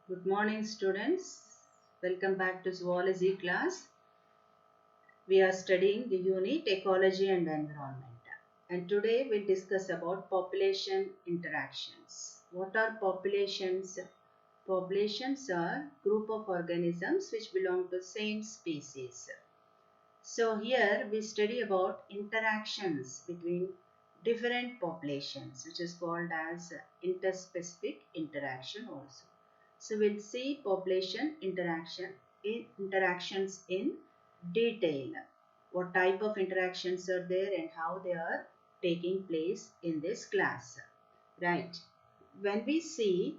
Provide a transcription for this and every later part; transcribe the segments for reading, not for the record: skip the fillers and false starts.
Good morning, students. Welcome back to zoology class. We are studying the unit Ecology and Environment. And today we'll discuss about population interactions. What are populations? Populations are group of organisms which belong to same species. So here we study about interactions between different populations, which is called as interspecific interaction also. So we'll see population interactions in detail. What type of interactions are there and how they are taking place in this class. Right. When we see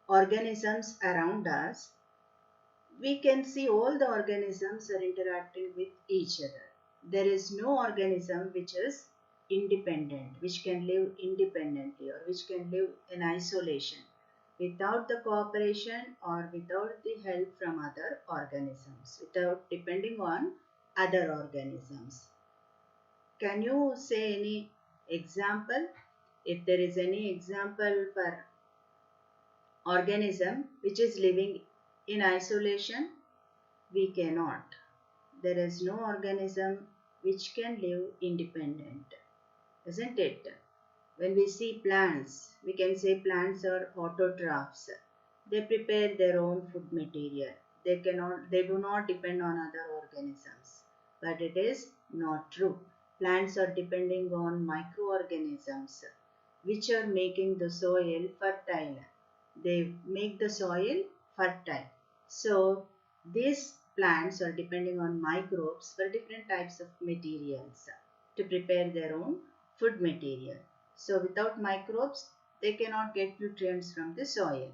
organisms around us, we can see all the organisms are interacting with each other. There is no organism which is independent, which can live independently or which can live in isolation without the cooperation or without the help from other organisms, without depending on other organisms. Can you say any example? If there is any example for organism which is living in isolation, we cannot. There is no organism which can live independent, isn't it? When we see plants, we can say plants are autotrophs. They prepare their own food material. They do not depend on other organisms. But it is not true. Plants are depending on microorganisms which are making the soil fertile. They make the soil fertile. So these plants are depending on microbes for different types of materials to prepare their own food material. So without microbes, they cannot get nutrients from the soil.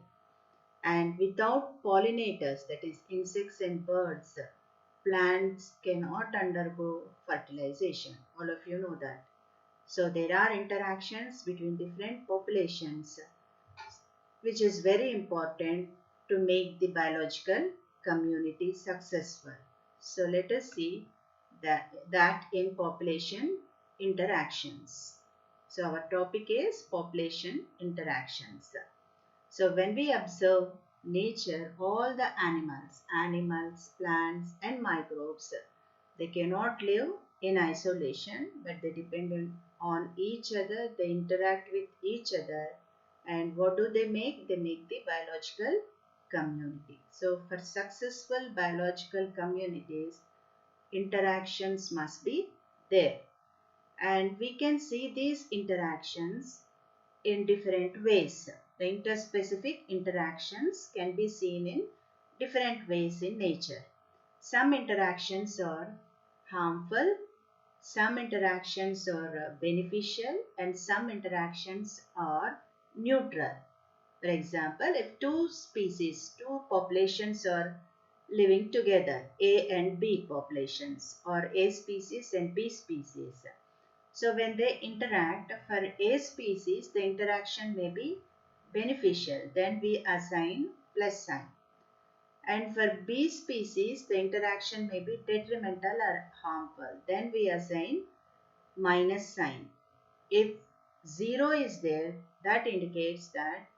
And without pollinators, that is insects and birds, plants cannot undergo fertilization. All of you know that. So there are interactions between different populations which is very important to make the biological community successful. So let us see that in population interactions. So our topic is population interactions. So when we observe nature, all the animals, plants and microbes, they cannot live in isolation, but they depend on each other, they interact with each other. And what do they make? They make the biological community. So for successful biological communities, interactions must be there. And we can see these interactions in different ways. The interspecific interactions can be seen in different ways in nature. Some interactions are harmful, some interactions are beneficial, and some interactions are neutral. For example, if two populations are living together, A and B populations, or A species and B species. So when they interact, for A species, the interaction may be beneficial, then we assign plus sign. And for B species, the interaction may be detrimental or harmful, then we assign minus sign. If 0 is there, that indicates that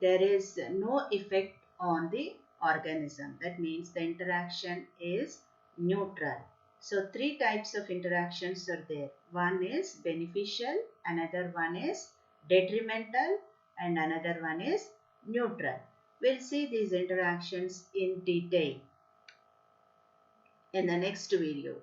there is no effect on the organism. That means the interaction is neutral. So three types of interactions are there. One is beneficial, another one is detrimental, and another one is neutral. We'll see these interactions in detail in the next video.